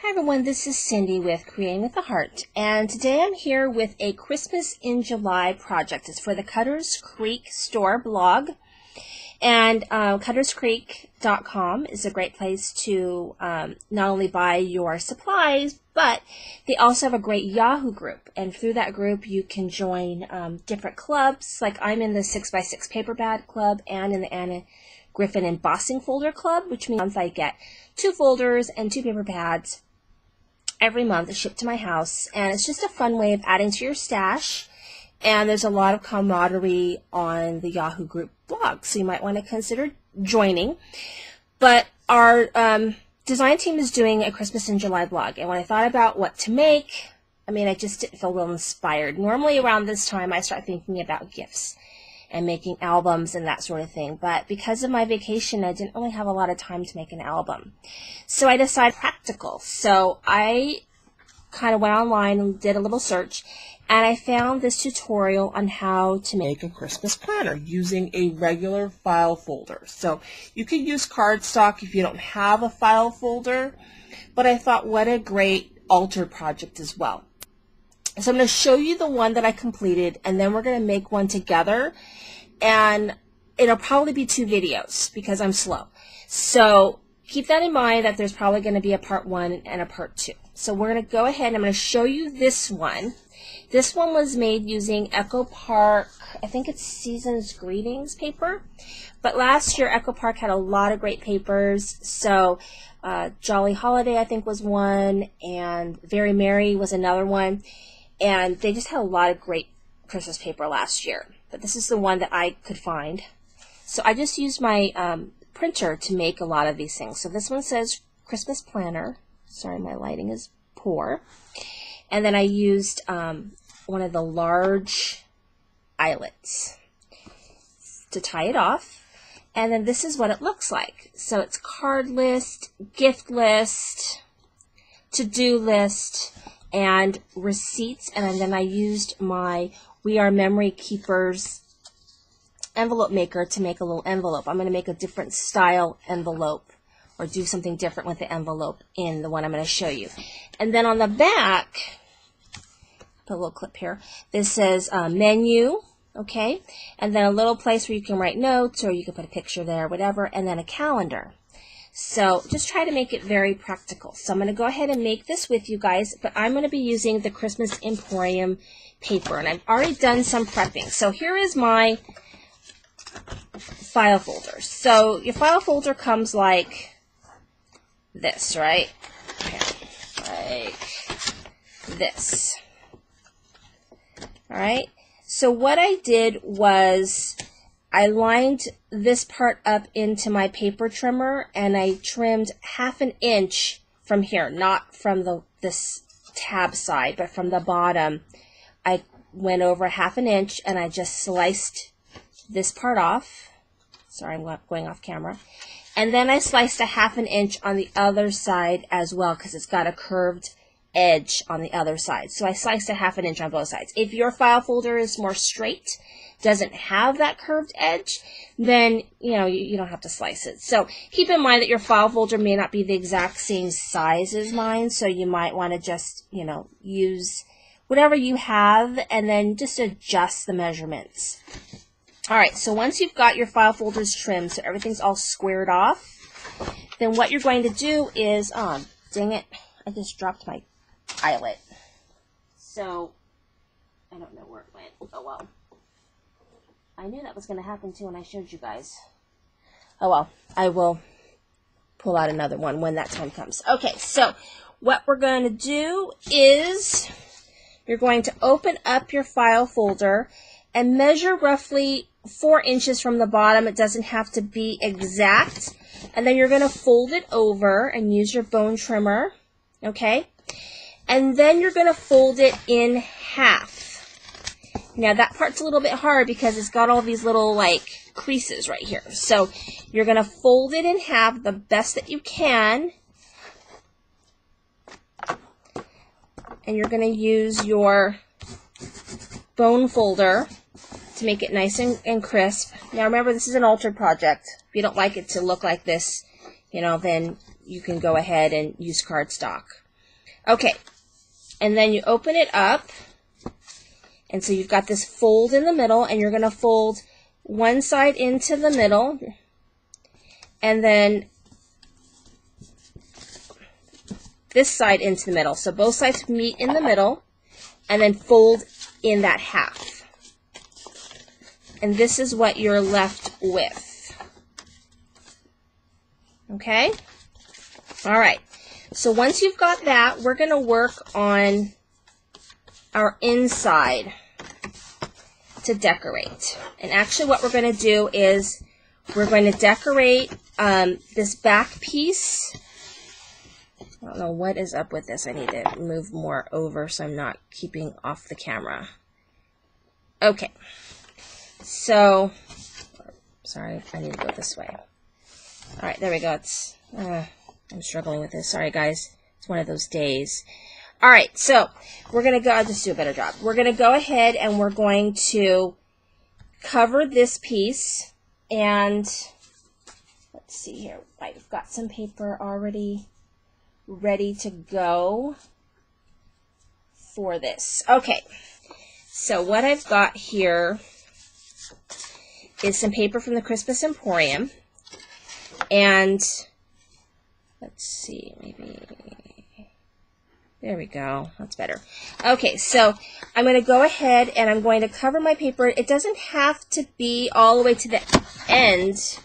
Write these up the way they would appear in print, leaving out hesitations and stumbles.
Hi everyone, this is Cindy with Creating with a Heart, and today I'm here with a Christmas in July project. It's for the Cutters Creek store blog, and cutterscreek.com is a great place to not only buy your supplies, but they also have a great Yahoo group, and through that group you can join different clubs. Like I'm in the 6x6 paper bag club and in the Anna Griffin embossing folder club, which means I get 2 folders and 2 paper pads every month shipped to my house, and it's just a fun way of adding to your stash. And there's a lot of camaraderie on the Yahoo group blog, so you might want to consider joining. But our design team is doing a Christmas in July blog, and when I thought about what to make, I just didn't feel real inspired. Normally around this time I start thinking about gifts and making albums and that sort of thing, but because of my vacation I didn't really have a lot of time to make an album. So I decided practical. So I kind of went online and did a little search, and I found this tutorial on how to make a Christmas planner using a regular file folder. So you can use cardstock if you don't have a file folder, but I thought what a great altered project as well. So I'm going to show you the one that I completed, and then we're going to make one together, and it'll probably be 2 videos because I'm slow. So keep that in mind, that there's probably going to be a part 1 and a part 2. So we're going to go ahead and I'm going to show you this one. This one was made using Echo Park, I think it's Season's Greetings paper. But last year Echo Park had a lot of great papers. So Jolly Holiday I think was one, and Very Merry was another one. And they just had a lot of great Christmas paper last year. But this is the one that I could find. So I just used my printer to make a lot of these things. So this one says Christmas Planner. Sorry, my lighting is poor. And then I used one of the large eyelets to tie it off. And then this is what it looks like. So it's card list, gift list, to-do list, and receipts. And then I used my We Are Memory Keepers envelope maker to make a little envelope. I'm going to make a different style envelope, or do something different with the envelope in the one I'm going to show you. And then on the back, put a little clip here, this says menu, okay, and then a little place where you can write notes, or you can put a picture there, whatever, and then a calendar. So just try to make it very practical. So I'm going to go ahead and make this with you guys, but I'm going to be using the Christmas Emporium paper, and I've already done some prepping. So here is my file folder. So your file folder comes like this, right? Okay, like this. All right. So what I did was I lined this part up into my paper trimmer, and I trimmed 1/2 inch from here, not from this tab side, but from the bottom. I went over 1/2 inch, and I just sliced this part off. Sorry, I'm going off camera. And then I sliced 1/2 inch on the other side as well, because it's got a curved edge on the other side. So I sliced 1/2 inch on both sides. If your file folder is more straight, doesn't have that curved edge, then you don't have to slice it. So keep in mind that your file folder may not be the exact same size as mine, so you might want to just use whatever you have, and then just adjust the measurements. Alright, so once you've got your file folders trimmed, so everything's all squared off, then what you're going to do is, dang it, I just dropped my eyelet. So, I don't know where it went. Oh well. I knew that was going to happen too when I showed you guys. Oh well, I will pull out another one when that time comes. Okay, so what we're going to do is you're going to open up your file folder and measure roughly 4 inches from the bottom. It doesn't have to be exact. And then you're going to fold it over and use your bone trimmer, okay? And then you're going to fold it in half. Now that part's a little bit hard because it's got all these little creases right here. So you're going to fold it in half the best that you can. And you're going to use your bone folder to make it nice and crisp. Now remember, this is an altered project. If you don't like it to look like this, then you can go ahead and use cardstock. Okay, and then you open it up, and so you've got this fold in the middle, and you're going to fold one side into the middle, and then this side into the middle. So both sides meet in the middle, and then fold in that half. And this is what you're left with. Okay? All right. So once you've got that, we're going to work on our inside to decorate. And actually what we're going to do is we're going to decorate this back piece. I don't know what is up with this. I need to move more over so I'm not keeping off the camera. Okay. So, sorry, I need to go this way. All right, there we go. It's I'm struggling with this. Sorry, guys. It's one of those days. All right, so we're going to go, I'll just do a better job. We're going to go ahead and we're going to cover this piece. And let's see here. I've got some paper already ready to go for this. Okay, so what I've got here is some paper from the Christmas Emporium. And let's see, maybe, there we go, that's better. Okay, so I'm going to go ahead and I'm going to cover my paper. It doesn't have to be all the way to the end,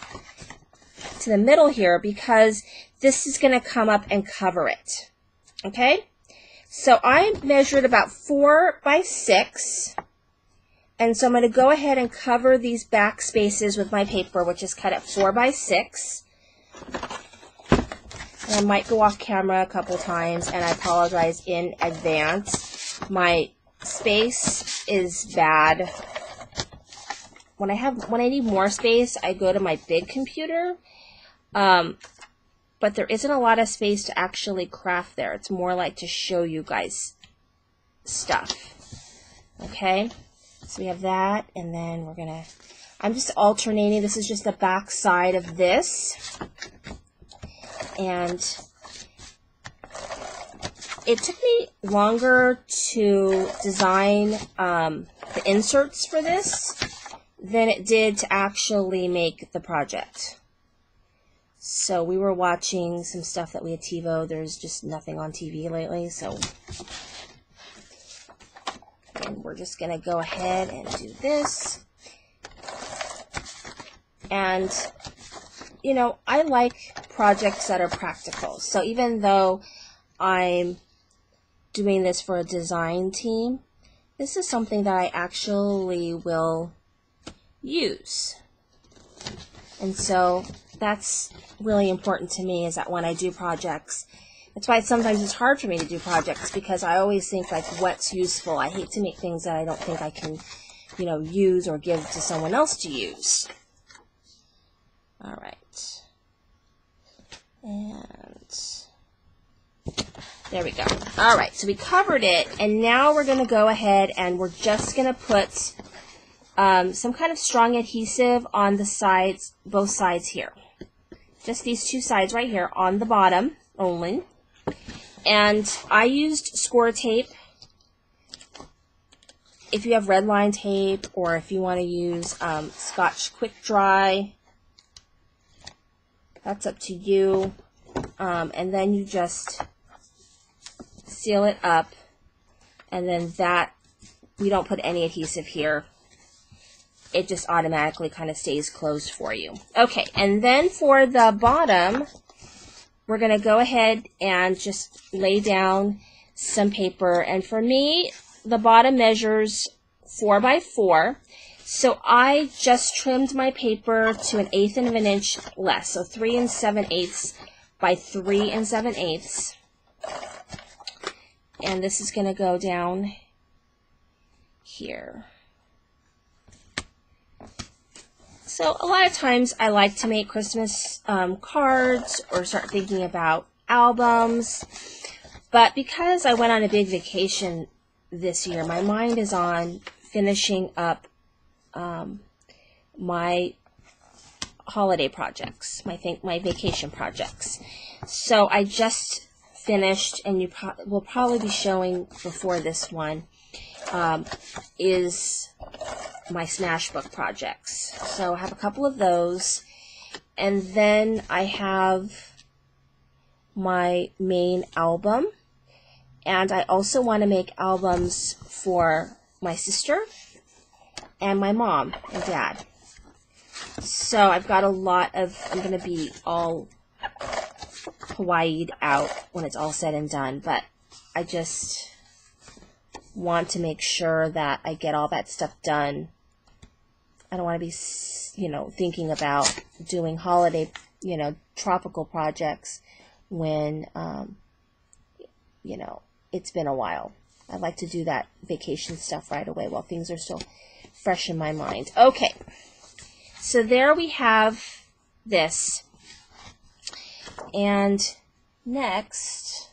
to the middle here, because this is going to come up and cover it. Okay, so I measured about 4 by 6. And so I'm going to go ahead and cover these back spaces with my paper, which is cut at 4 by 6. And I might go off camera a couple times, and I apologize in advance. My space is bad. When I need more space, I go to my big computer. But there isn't a lot of space to actually craft there. It's more like to show you guys stuff. Okay? So we have that, and then we're gonna, I'm just alternating. This is just the back side of this. And it took me longer to design the inserts for this than it did to actually make the project. So we were watching some stuff that we had TiVo. There's just nothing on TV lately, so and we're just going to go ahead and do this. And, you know, I like projects that are practical. So even though I'm doing this for a design team, this is something that I actually will use. And so that's really important to me, is that when I do projects, that's why sometimes it's hard for me to do projects, because I always think, like, what's useful. I hate to make things that I don't think I can, you know, use or give to someone else to use. All right. And there we go. All right, so we covered it, and now we're going to go ahead and we're just going to put some kind of strong adhesive on the sides, both sides here. Just these two sides right here on the bottom only. And I used score tape. If you have red line tape, or if you want to use Scotch Quick Dry, that's up to you. And then you just seal it up, and then that, you don't put any adhesive here. It just automatically kind of stays closed for you. Okay, and then for the bottom, we're going to go ahead and just lay down some paper. And for me, the bottom measures 4 by 4. So I just trimmed my paper to 1/8 of an inch less. So 3 7/8 by 3 7/8. And this is going to go down here. So a lot of times I like to make Christmas cards or start thinking about albums. But because I went on a big vacation this year, my mind is on finishing up my holiday projects, my vacation projects. So I just finished, and you will probably be showing before this one, is my Smashbook projects. So I have a couple of those, and then I have my main album, and I also want to make albums for my sister and my mom and dad. So I've got a lot of, I'm going to be all Hawaii'd out when it's all said and done, but I just want to make sure that I get all that stuff done. I don't want to be, thinking about doing holiday, tropical projects when, it's been a while. I'd like to do that vacation stuff right away while things are still fresh in my mind. Okay, so there we have this. And next,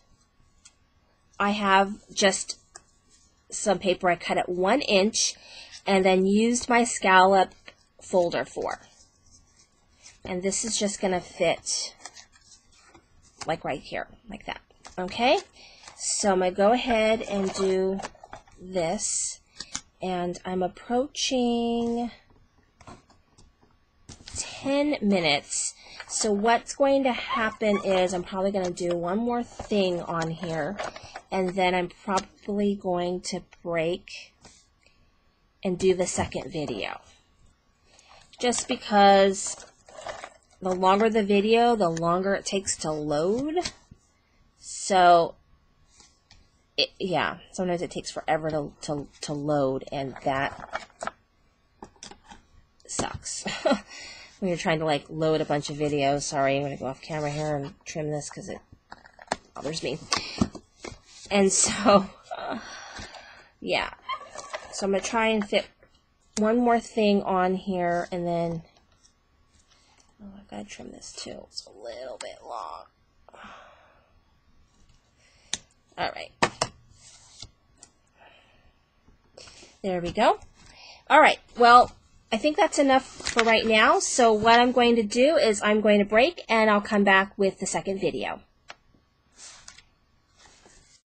I have just some paper I cut at 1 inch and then used my scallop folder for. And this is just going to fit like right here, like that. Okay? So I'm going to go ahead and do this. And I'm approaching 10 minutes. So what's going to happen is I'm probably going to do one more thing on here, and then I'm probably going to break and do the second video. Just because the longer the video, the longer it takes to load. So, sometimes it takes forever to load, and that sucks. When you're trying to load a bunch of videos. Sorry, I'm going to go off camera here and trim this because it bothers me. And so, yeah. So I'm going to try and fit one more thing on here, and then, I've got to trim this too. It's a little bit long. All right. There we go. All right. Well, I think that's enough for right now. So what I'm going to do is I'm going to break, and I'll come back with the second video.